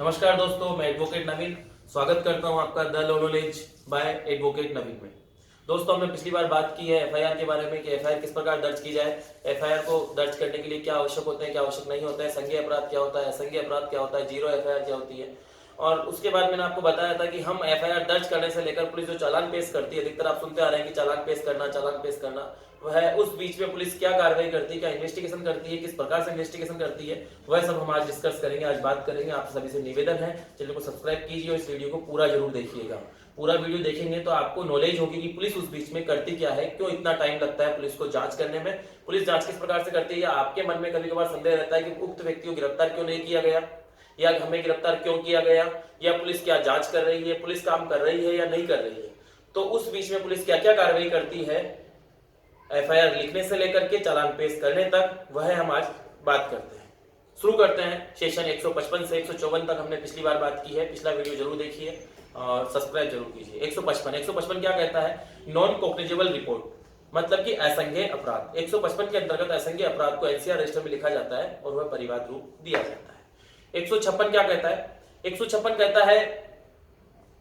नमस्कार दोस्तों, मैं एडवोकेट नवीन स्वागत करता हूं आपका the law knowledge by advocate Naveen में। दोस्तों, हमने पिछली बार बात की है एफआईआर के बारे में कि एफआईआर किस प्रकार दर्ज की जाए, एफआईआर को दर्ज करने के लिए क्या आवश्यक होते हैं, क्या आवश्यक नहीं होता है, संज्ञेय अपराध क्या होता है, असंज्ञेय अपराध क्या होता है, जीरो एफआईआर क्या होती है। और उसके बाद मैंने आपको बताया था कि हम एफआईआर दर्ज करने से लेकर पुलिस जो चालान पेश करती है, अधिकतर आप सुनते आ रहे हैं कि चालान पेश करना, वह उस बीच में पुलिस क्या कार्रवाई करती है, क्या इन्वेस्टिगेशन करती है, किस प्रकार से इन्वेस्टिगेशन करती है, वह सब हम आज डिस्कस करेंगे, आज बात करेंगे। आप सभी से निवेदन है, चैनल को सब्सक्राइब कीजिए और इस वीडियो को पूरा जरूर देखिएगा। पूरा वीडियो देखेंगे तो आपको नॉलेज होगी कि पुलिस उस बीच में करती क्या है, क्यों इतना टाइम लगता है पुलिस को जांच करने में, पुलिस जांच किस प्रकार से करती है, या आपके मन में कभी कभार संदेह रहता है कि उक्त व्यक्ति को गिरफ्तार क्यों नहीं किया गया, या हमें गिरफ्तार क्यों किया गया, या पुलिस क्या जांच कर रही है, पुलिस काम कर रही है या नहीं कर रही है। तो उस बीच में पुलिस क्या क्या कार्रवाई करती है, एफआईआर लिखने से लेकर के चालान पेश करने तक, वह हम आज बात करते हैं। शुरू करते हैं सेशन 155 से 154 तक हमने पिछली बार बात की है, पिछला वीडियो जरूर देखिए और सब्सक्राइब जरूर कीजिए। 155 क्या कहता है, नॉन कॉग्निजेबल रिपोर्ट, मतलब कि असंज्ञेय अपराध। 155 के अंतर्गत असंज्ञेय अपराध को एनसीआर रजिस्टर में लिखा जाता है और वह परिवाद रूप दिया जाता है। 156 क्या कहता है, 156 कहता है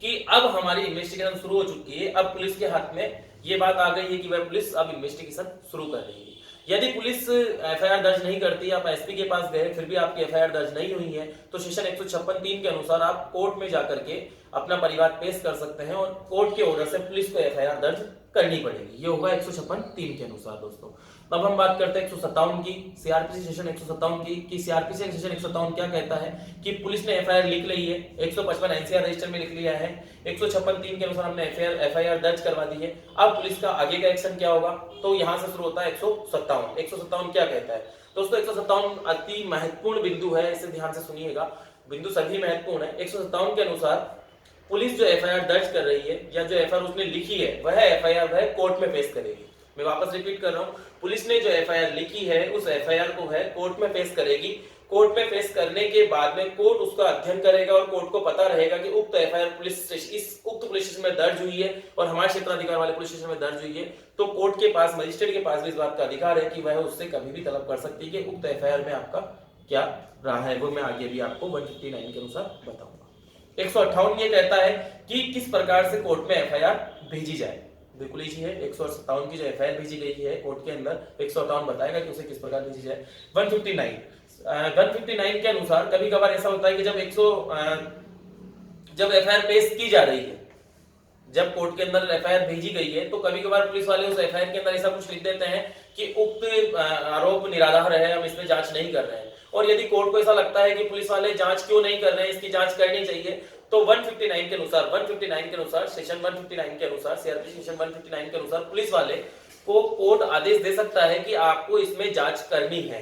कि अब हमारी इन्वेस्टिगेशन शुरू हो चुकी है, अब पुलिस के हाथ में ये बात आ गई है कि वह पुलिस अब इन्वेस्टिगेशन शुरू कर रही है। यदि पुलिस एफआईआर दर्ज नहीं करती, आप एसपी के पास गए फिर भी आपकी एफआईआर दर्ज नहीं हुई है, तो सेक्शन 156(3) के अनुसार आप कोर्ट में जाकर के अपना परिवाद पेश कर सकते हैं और कोर्ट के ऑर्डर से पुलिस को एफआईआर दर्ज करनी पड़ेगी। ये होगा 156(3) के अनुसार। दोस्तों, अब हम बात करते हैं 157 की, सीआरपीसी सेक्शन 157 की, कि सीआरपीसी सेक्शन 157 क्या कहता है कि पुलिस ने एफआईआर लिख ली है, 155 एनसीआर रजिस्टर में लिख लिया है, 156(3) के अनुसार हमने एफआईआर दर्ज करवा दी है। अब पुलिस का आगे का एक्शन क्या होगा, तो यहां से शुरू होता है 157। 157 क्या कहता है दोस्तों, 157 अति महत्वपूर्ण बिंदु है, इसे ध्यान से सुनिएगा, बिंदु सभी महत्वपूर्ण है। 157 के अनुसार पुलिस जो एफआईआर दर्ज कर रही है या जो एफआईआर उसने लिखी है, वह एफआईआर वह कोर्ट में पेश करेगी। मैं वापस रिपीट कर रहा हूं, पुलिस ने जो एफआईआर लिखी है उस एफआईआर को वह कोर्ट में पेश करेगी। कोर्ट में पेश करने के बाद में कोर्ट उसका अध्ययन करेगा और कोर्ट को पता रहेगा कि उक्त एफआईआर उक्त पुलिस स्टेशन में दर्ज हुई है और हमारे क्षेत्राधिकार वाले पुलिस स्टेशन में दर्ज हुई है, तो कोर्ट के पास, मजिस्ट्रेट के पास भी इस बात का अधिकार है कि वह उससे कभी भी तलब कर सकती है कि उक्त एफआईआर में आपका क्या रहा है। वो मैं आगे भी आपको 159 के अनुसार बताऊंगा। 158 ये कहता है कि किस प्रकार से कोर्ट में एफआईआर भेजी जाए। बिल्कुल इजी है, 157 की जो एफआईआर भेजी गई है कोर्ट के अंदर, 158 बताएगा कि उसे किस प्रकार भेजी जाए। 159 के अनुसार कभी कभार ऐसा होता है कि जब एफआईआर पेश की जा रही है, जब कोर्ट के अंदर एफआईआर भेजी गई है, तो कभी कभार पुलिस वाले उस एफआईआर के अंदर ऐसा कुछ लिख देते हैं कि उक्त आरोप निराधार है, हम इसमें जांच नहीं कर रहे हैं। और यदि कोर्ट को ऐसा लगता है कि पुलिस वाले जांच क्यों नहीं कर रहे हैं, इसकी जांच करनी चाहिए, तो 159 के अनुसार सेक्शन 159 के अनुसार, सीआरपीसी सेक्शन 159 के अनुसार पुलिस वाले को कोर्ट आदेश दे सकता है कि आपको इसमें जांच करनी है,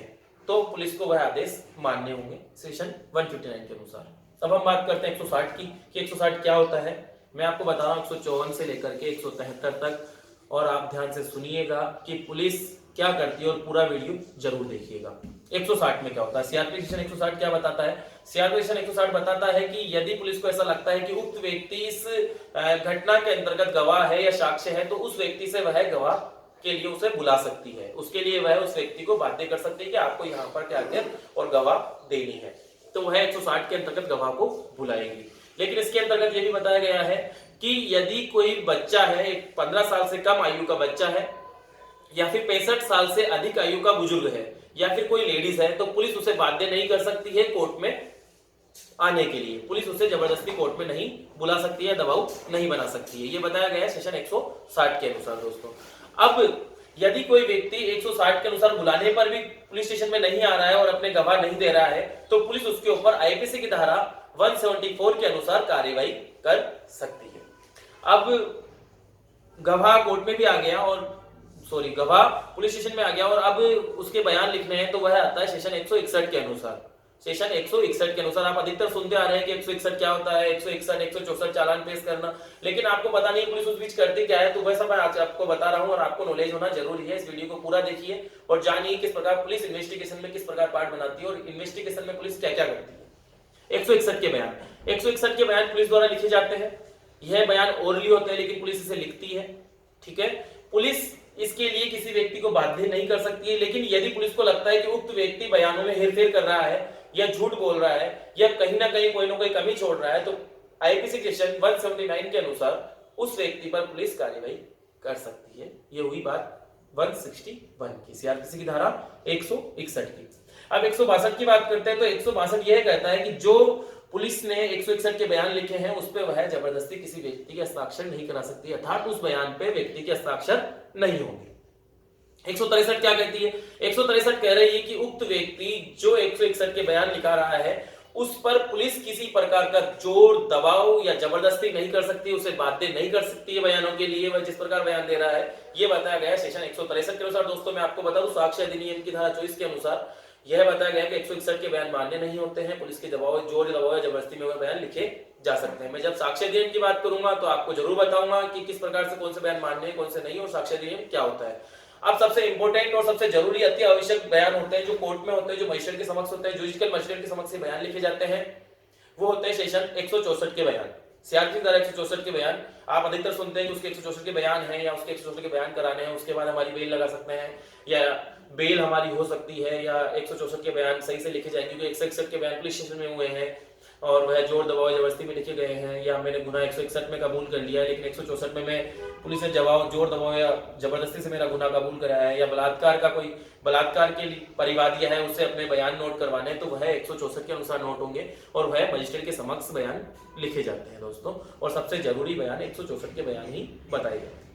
तो पुलिस को वह आदेश मानने होंगे सेक्शन 159 के अनुसार। अब हम बात करते हैं 160 की, कि 160 क्या होता है। मैं आपको बता रहा हूं 154 से लेकर के 173 तक, और आप ध्यान से सुनिएगा कि पुलिस क्या करती है और पूरा वीडियो जरूर देखिएगा। 160 में क्या होता है, सीआरपीसी सेक्शन 160 क्या बताता है, सीआरपीसी सेक्शन 160 बताता है कि यदि पुलिस को ऐसा लगता है कि उक्त व्यक्ति इस घटना के अंतर्गत गवाह है या साक्ष्य है, तो उस व्यक्ति से वह गवाह के लिए उसे बुला सकती है, उसके लिए वह उस व्यक्ति को बाध्य कर सकती है कि आपको यहाँ पर क्या और गवाह देनी है, तो वह 160 के अंतर्गत गवाह को बुलाएगी। लेकिन इसके अंतर्गत यह भी बताया गया है कि यदि कोई बच्चा है, 15 साल से कम आयु का बच्चा है, या फिर 65 साल से अधिक आयु का बुजुर्ग है, या फिर कोई लेडीज है, तो पुलिस उसे बाध्य नहीं कर सकती है कोर्ट में आने के लिए, पुलिस उसे जबरदस्ती कोर्ट में नहीं बुला सकती है, दबाव नहीं बना सकती है। ये बताया गया है सेक्शन 160 के अनुसार। दोस्तों, अब यदि कोई व्यक्ति 160 के अनुसार बुलाने पर भी पुलिस स्टेशन में नहीं आ रहा है और अपने गवाह नहीं दे रहा है, तो पुलिस उसके ऊपर आईपीसी की धारा 174 के अनुसार कार्यवाही कर सकती है। अब गवाह कोर्ट में भी आ गया गवाह पुलिस स्टेशन में आ गया और अब उसके बयान लिखने हैं, तो वह आता है सेक्शन 161 के अनुसार। सेक्शन 161 के अनुसार आप अधिकतर सुनते आ रहे हैं कि 161 क्या होता है, 161, 164 चालान पेश करना, लेकिन आपको पता नहीं पुलिस उस बीच करती क्या है, तो वह सब मैं आज आपको बता रहा हूं और आपको नॉलेज होना जरूरी है। इस वीडियो को पूरा देखिए और जानिए किस प्रकार पुलिस इन्वेस्टिगेशन में किस प्रकार पार्ट बनाती है और इन्वेस्टिगेशन में पुलिस क्या क्या करती है। 161 के बयान, 161 के बयान पुलिस द्वारा लिखे जाते हैं। यह बयान ओरली होते हैं लेकिन पुलिस इसे लिखती है, ठीक है। पुलिस इसके लिए किसी व्यक्ति को बाध्य नहीं कर सकती है, लेकिन यदि पुलिस को लगता है कि उक्त व्यक्ति बयानों में हेरफेर कर रहा है या झूठ बोल रहा है या कहीं ना कहीं कोई ना कोई कमी छोड़ रहा है तो आईपीसी सेक्शन 179 के अनुसार उस व्यक्ति पर पुलिस कार्यवाही कर सकती है। ये हुई बात 161 की, सीआरपीसी की धारा 161 की। अब 162 की बात करते हैं तो 162 यह कहता है कि जो पुलिस ने 161 के बयान लिखे हैं उस पर वह जबरदस्ती किसी व्यक्ति के हस्ताक्षर नहीं करा सकती, अर्थात उस बयान पे व्यक्ति के हस्ताक्षर नहीं होंगे। 163 क्या कहती है? 163 कह रही है कि उक्त व्यक्ति जो 161 के बयान लिखा रहा है उस पर पुलिस किसी प्रकार का जोर, दबाव या जबरदस्ती नहीं कर सकती, उसे बाध्य नहीं कर सकती है बयानों के लिए, वह जिस प्रकार बयान दे रहा है। ये बताया गया है सेक्शन 163 के अनुसार। दोस्तों मैं आपको बता दूं, साक्ष्य अधिनियम की धारा 24 के अनुसार यह बताया गया कि 161 के बयान मान्य नहीं होते हैं, पुलिस के दबाव, जोर, दबाव या जबरदस्ती में वह बयान लिखे जा सकते हैं। मैं जब साक्ष्य अधिनियम की बात करूंगा तो आपको जरूर बताऊंगा कि किस प्रकार से कौन से बयान मान्य है, कौन से नहीं, और साक्ष्य अधिनियम क्या होता है। अब सबसे इंपॉर्टेंट और सबसे जरूरी, अति आवश्यक बयान होते हैं जो कोर्ट में होते हैं, जो मजिस्ट्रेट के समक्ष होते हैं, जुडिशियल मजिस्ट्रेट के समक्ष से बयान लिखे जाते हैं, वो होते हैं सेक्शन 164 के बयान, सीआरपीसी धारा 164 के बयान। आप अधिकतर सुनते हैं कि उसके 164 के बयान हैं या उसके 164 के बयान कराने हैं, उसके बाद हमारी बेल लगा सकते हैं या बेल हमारी हो सकती है, या 164 के बयान सही से लिखे जाएंगे क्योंकि 161 के बयान पुलिस स्टेशन में हुए हैं और वह जोर, दबाव, जबरदस्ती में लिखे गए हैं, या मैंने गुनाह 161 में कबूल कर लिया है लेकिन 164 में मैं पुलिस ने जोर, दबाव या जबरदस्ती से मेरा गुनाह कबूल कराया है, या बलात्कार का कोई बलात्कार के परिवादी है उससे अपने बयान नोट करवाने हैं तो वह 164 के अनुसार नोट होंगे और वह मजिस्ट्रेट के समक्ष बयान लिखे जाते हैं दोस्तों। और सबसे जरूरी बयान 164 के बयान ही बताए गए।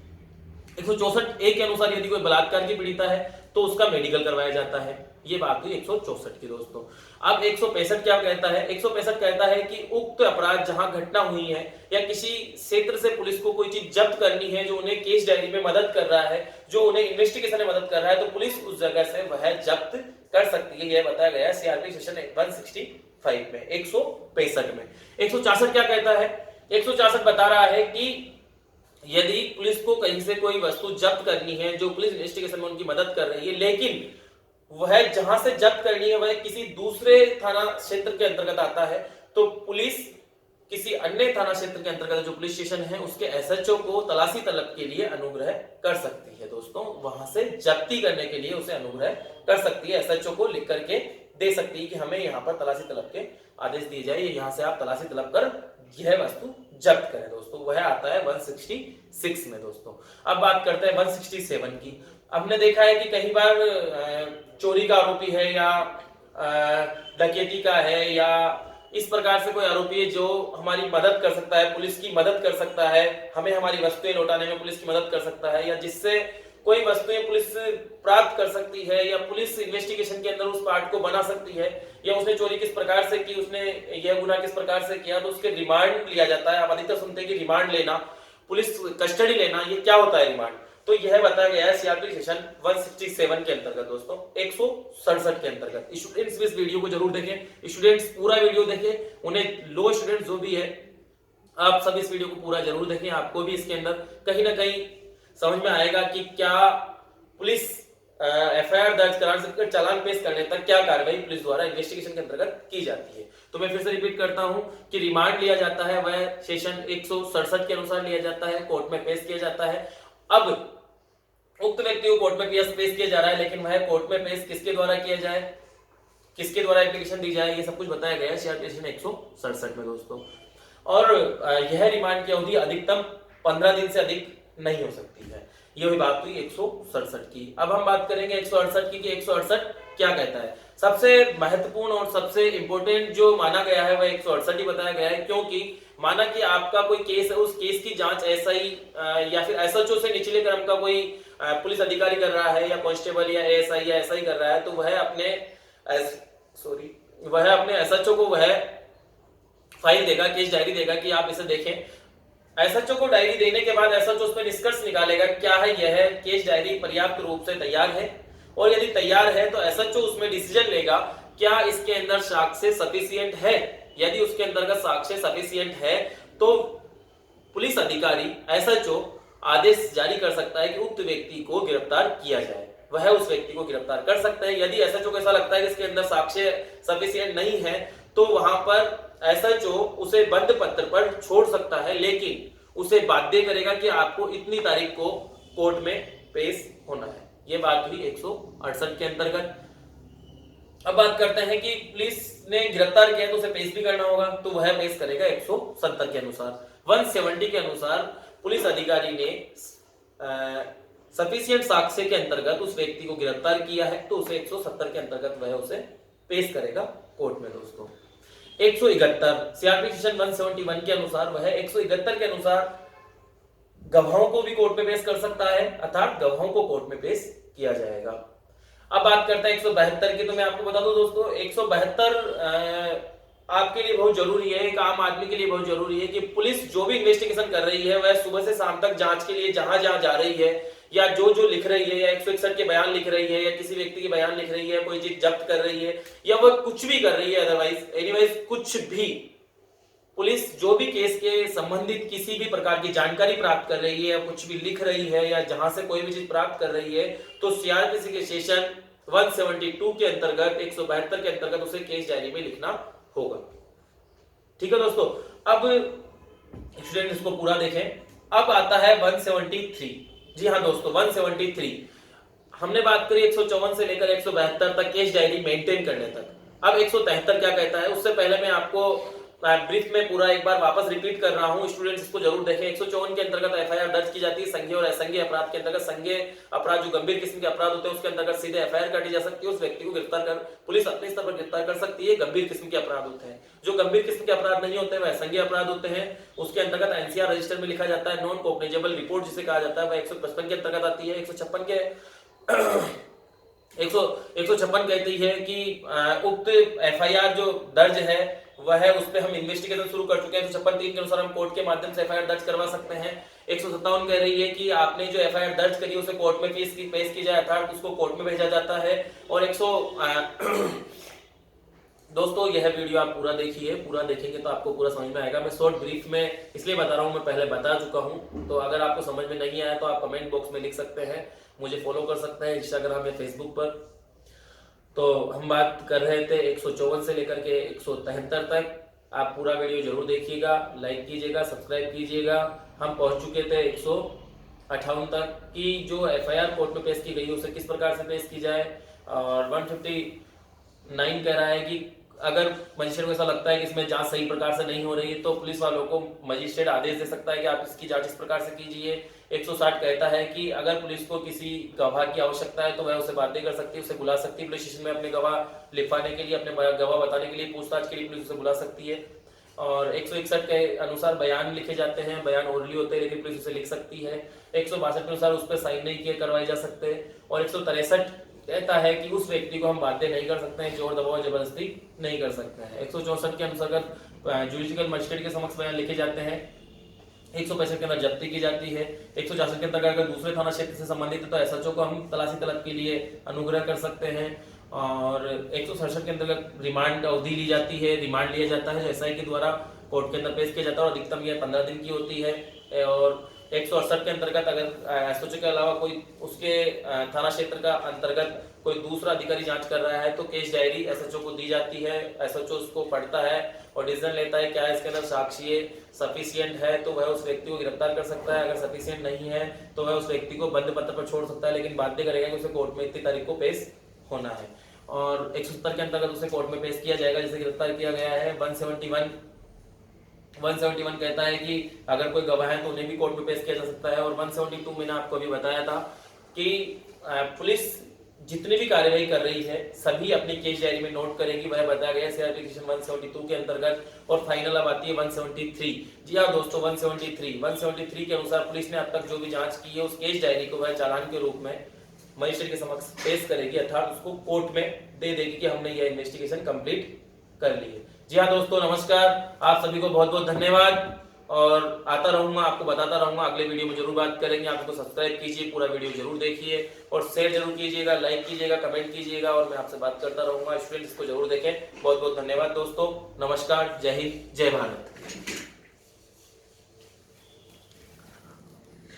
164 ए के अनुसार यदि कोई बलात्कार की पीड़िता है तो उसका मेडिकल करवाया जाता है। ये बात हुई 164 की दोस्तों। अब 165 क्या कहता है? 165 कहता है कि उक्त अपराध जहां घटना हुई है या किसी क्षेत्र से पुलिस को कोई चीज जब्त करनी है जो उन्हें केस डायरी में मदद कर रहा है, जो उन्हें इन्वेस्टिगेशन में मदद कर रहा है, तो पुलिस उस जगह से वह जब्त कर सकती है। यह बताया गया है सीआरपीसी सेक्शन 165 में, 165 में। 164 क्या कहता है? 164 बता रहा है कि यदि पुलिस को कहीं से कोई वस्तु जब्त करनी है जो पुलिस इन्वेस्टिगेशन में उनकी मदद कर रही है, लेकिन वह जहां से जब्त करनी है वह किसी दूसरे थाना क्षेत्र के अंतर्गत आता है, तो पुलिस किसी अन्य थाना क्षेत्र के अंतर्गत जो पुलिस स्टेशन है उसके एसएचओ को तलाशी तलब के लिए अनुग्रह कर सकती है दोस्तों। वहां से जब्ती करने के लिए उसे अनुग्रह कर सकती है, एसएचओ को लिख करके दे सकती है कि हमें यहाँ पर तलाशी तलब के आदेश दिए जाए, यहाँ से आप तलाशी तलब कर यह वस्तु जब्त करें दोस्तों। वह आता है 166 में दोस्तों। अब बात करते हैं 167 की। हमने देखा है कि कई बार चोरी का आरोपी है या डकैती का है या इस प्रकार से कोई आरोपी है जो हमारी मदद कर सकता है, पुलिस की मदद कर सकता है, हमें हमारी वस्तुएं लौटाने में पुलिस की मदद कर सकता है, या जिससे कोई वस्तुएं पुलिस प्राप्त कर सकती है, या पुलिस इन्वेस्टिगेशन के अंदर उस पार्ट को बना सकती है, या उसने चोरी किस प्रकार से की, उसने यह गुनाह किस प्रकार से किया, तो उसके रिमांड लिया जाता है। आप अधिकतर सुनते हैं कि रिमांड लेना, पुलिस कस्टडी लेना, ये क्या होता है रिमांड? तो यह बताया गया है सीआरपीसी सेक्शन 167 के अंतर्गत दोस्तों, 167 के अंतर्गत। स्टूडेंट्स इस वीडियो को जरूर देखें, स्टूडेंट्स पूरा वीडियो देखें, उन्हें लो स्टूडेंट जो भी है आप सब इस वीडियो को पूरा जरूर देखें। आपको भी इसके अंदर कहीं ना कहीं समझ में आएगा कि क्या पुलिस एफआईआर दर्ज कराने से चालान पेश करने तक क्या कार्रवाई पुलिस द्वारा इन्वेस्टिगेशन के अंतर्गत की जाती है। तो मैं फिर से रिपीट करता हूं कि रिमांड लिया जाता है वह सेक्शन 167 के अनुसार लिया जाता है, कोर्ट में पेश किया जाता है। अब उक्त व्यक्ति को कोर्ट में पेश किया जा रहा है, लेकिन वह कोर्ट में पेश किसके द्वारा किया जाए, किसके द्वारा एप्लीकेशन दी जाए, ये सब कुछ बताया गया है सीआरपीसी सेक्शन 167 में दोस्तों। और यह रिमांड की अवधि अधिकतम 15 दिन से अधिक नहीं हो सकती है। ये हुई बात हुई 167 की। अब हम बात करेंगे 168 की कि 168 क्या कहता है। सबसे महत्वपूर्ण और सबसे इंपॉर्टेंट जो माना गया है वह 168 ही बताया गया है, क्योंकि माना कि आपका कोई केस है, उस केस की जांच एसआई या फिर एसएचओ से निचले क्रम का कोई पुलिस अधिकारी कर रहा है, या कांस्टेबल या एएसआई या एसआई कर रहा है, तो वह अपने एसएचओ को वह फाइल देगा, केस डायरी देगा कि आप इसे देखें। एसएचओ को डायरी देने के बाद एसएचओ उस पर निष्कर्ष निकालेगा क्या है यह केस डायरी पर्याप्त रूप से तैयार है, और यदि तैयार है तो एसएचओ उसमें डिसीजन लेगा क्या इसके अंदर साक्ष्य सफिशिएंट है। यदि उसके अंतर्गत साक्ष्य सफिशिएंट है तो पुलिस अधिकारी एसएचओ आदेश जारी कर सकता है कि उक्त व्यक्ति को गिरफ्तार किया जाए, वह उस व्यक्ति को गिरफ्तार कर सकता है। यदि एसएचओ को ऐसा लगता है कि इसके अंदर साक्ष्य सफिशिएंट नहीं है तो वहां पर एसएचओ उसे बंद पत्र पर छोड़ सकता है, लेकिन उसे बाध्य करेगा कि आपको इतनी तारीख को कोर्ट में पेश होना है। यह बात हुई 168 के अंतर्गत। अब बात करते हैं कि पुलिस ने गिरफ्तार किया तो उसे पेश भी करना होगा, तो वह पेश करेगा 170 के अनुसार। 170 के अनुसार पुलिस अधिकारी ने सफिशिएंट साक्ष्य के अंतर्गत उस व्यक्ति को गिरफ्तार किया है, तो उसे 170 के अंतर्गत वह उसे पेश करेगा कोर्ट में। दोस्तों 171 सीआरपीसी सेक्शन 171 के अनुसार वह 171 के अनुसार गवाहों को भी कोर्ट में पेश कर सकता है, अर्थात गवाहों को कोर्ट में पेश किया जाएगा। अब बात करते हैं 172 की, तो मैं आपको बता दूं दोस्तों 172 आपके लिए बहुत जरूरी है, एक आम आदमी के लिए बहुत जरूरी है कि पुलिस जो भी इन्वेस्टिगेशन कर रही है वह सुबह से शाम तक जांच के लिए जहां जहां जा रही है, या जो जो लिख रही है, या 161 के बयान लिख रही है, या किसी व्यक्ति के बयान लिख रही है, कोई चीज जब्त कर रही है, या वह कुछ भी कर रही है, अदरवाइज एनीवाइज कुछ भी पुलिस जो भी केस के संबंधित किसी भी प्रकार की जानकारी प्राप्त कर रही है, या कुछ भी लिख रही है, या जहां से कोई भी चीज प्राप्त कर रही है, तो सीआरपीसी के सेक्शन 172 के अंतर्गत 172 के अंतर्गत उसे केस डायरी में लिखना होगा। ठीक है दोस्तों, अब स्टूडेंट इसको पूरा देखें। अब आता है 173। जी हाँ दोस्तों 173 हमने बात करी 154 से लेकर 172 तक केस डायरी मेंटेन करने तक। अब 173 क्या कहता है, उससे पहले मैं आपको ब्रीफ में पूरा एक बार वापस रिपीट कर रहा हूं, स्टूडेंट्स इसको जरूर देखें। 154 के अंतर्गत एफआईआर दर्ज की जाती है संज्ञेय और असंज्ञेय अपराध के अंतर्गत। संज्ञेय अपराध जो गंभीर किस्म के अपराध होते हैं उसके अंतर्गत सीधे एफआईआर काटी जा सकती है, उस व्यक्ति को गिरफ्तार कर पुलिस अपने स्तर पर गिरफ्तार कर सकती है। गंभीर किस्म के अपराध होते हैं, जो गंभीर किस्म के अपराध नहीं होते वह असंज्ञेय अपराध होते हैं, उसके अंतर्गत एनसीआर रजिस्टर में लिखा जाता है। नॉन कॉग्निजेबल रिपोर्ट जिसे कहा जाता है वह 155 के अंतर्गत आती है। 156 के 156 कहती है कि उक्त एफआईआर जो दर्ज है वह उस पर हम इन्वेस्टिगेशन शुरू कर चुके हैं, 156(3) के अनुसार हम कोर्ट के माध्यम से एफआईआर दर्ज करवा सकते हैं। 157 कह रही है कि आपने जो एफआईआर दर्ज करी उसे कोर्ट में पेश की जाए, अर्थात उसको कोर्ट में भेजा जाता है। और दोस्तों यह वीडियो आप पूरा देखिए, पूरा देखेंगे तो आपको पूरा समझ में आएगा। मैं शॉर्ट ब्रीफ में इसलिए बता रहा हूं, मैं पहले बता चुका हूं, तो अगर आपको समझ में नहीं आया तो आप कमेंट बॉक्स में लिख सकते हैं, मुझे फॉलो कर सकते हैं इंस्टाग्राम या फेसबुक पर। तो हम बात कर रहे थे 154 से लेकर के 173 तक। आप पूरा वीडियो जरूर देखिएगा, लाइक कीजिएगा, सब्सक्राइब कीजिएगा। हम पहुंच चुके थे 158 तक कि जो एफआईआर कोर्ट में पेश की गई उसे किस प्रकार से पेश की जाए। और 159 कह रहा है कि अगर मजिस्ट्रेट को ऐसा लगता है कि इसमें जांच सही प्रकार से नहीं हो रही है तो पुलिस वालों को मजिस्ट्रेट आदेश दे सकता है कि आप इसकी जांच इस प्रकार से कीजिए। 160 कहता है कि अगर पुलिस को किसी गवाह की आवश्यकता है तो वह उसे बाध्य कर सकती है, उसे बुला सकती है पुलिस स्टेशन में अपने गवाह लिखवाने के लिए, अपने गवाह बताने के लिए, पूछताछ के लिए पुलिस उसे बुला सकती है। और 161 के अनुसार बयान लिखे जाते हैं, बयान ओरली होते हैं लेकिन पुलिस उसे लिख सकती है। 162 के अनुसार उस पर साइन नहीं किए करवाए जा सकते। और 163 कहता है कि उस व्यक्ति को हम बाध्य नहीं कर सकते हैं, जोर दबाव जबरदस्ती नहीं कर सकते हैं। 164 के अनुसार जुडिशियल मजिस्ट्रेट के समक्ष बयान लिखे जाते हैं। 165 के अंदर जब्ती की जाती है। 166 के अंतर्गत अगर दूसरे थाना क्षेत्र से संबंधित है तो एसएचओ को हम तलाशी तलब के लिए अनुग्रह कर सकते हैं। और 167 के अंतर्गत रिमांड अवधि ली जाती है, रिमांड लिया जाता है जो एसआई के द्वारा कोर्ट के अंदर पेश किया जाता है और अधिकतम यह 15 दिन की होती है। और 168 के अंतर्गत अगर एसएचओ के अलावा कोई उसके थाना क्षेत्र का अंतर्गत कोई दूसरा अधिकारी जांच कर रहा है तो केस डायरी एसएचओ को दी जाती है। एसएचओ उसको पढ़ता है और डिसीजन लेता है क्या इसके अंदर साक्ष्य सफिशिएंट है तो वह उस व्यक्ति को गिरफ्तार कर सकता है, अगर सफिशिएंट नहीं है तो वह उस व्यक्ति को बंद पत्र पर छोड़ सकता है, लेकिन बाध्य करेगा कि उसे कोर्ट में इतनी तारीख को पेश होना है। और 170 के अंतर्गत उसे कोर्ट में पेश किया जाएगा जिसे गिरफ्तार किया गया है। 171 कहता है कि अगर कोई गवाह है तो उन्हें भी कोर्ट में पेश किया जा सकता है। और 172 मैंने आपको अभी बताया था कि पुलिस जितनी भी कार्यवाही कर रही है सभी अपनी केस डायरी में नोट करेगी, वह बताया गया सीआरपीसी सेक्शन 172 के अंतर्गत। और फाइनल अब आती है 173। जी हाँ दोस्तों 173 के अनुसार पुलिस ने अब तक जो भी जांच की है उस केस डायरी को वह चालान के रूप में मजिस्ट्रेट के समक्ष पेश करेगी, अर्थात उसको कोर्ट में दे देगी कि हमने यह इन्वेस्टिगेशन कंप्लीट कर ली है। जी हाँ दोस्तों नमस्कार, आप सभी को बहुत बहुत धन्यवाद। और आता रहूंगा, आपको बताता रहूंगा, अगले वीडियो में जरूर बात करेंगे। आप इसको सब्सक्राइब कीजिए, पूरा वीडियो जरूर देखिए और शेयर जरूर कीजिएगा, लाइक कीजिएगा, कमेंट कीजिएगा और मैं आपसे बात करता रहूंगा। स्टूडेंट्स को जरूर देखें। बहुत बहुत धन्यवाद दोस्तों, नमस्कार, जय हिंद, जय भारत।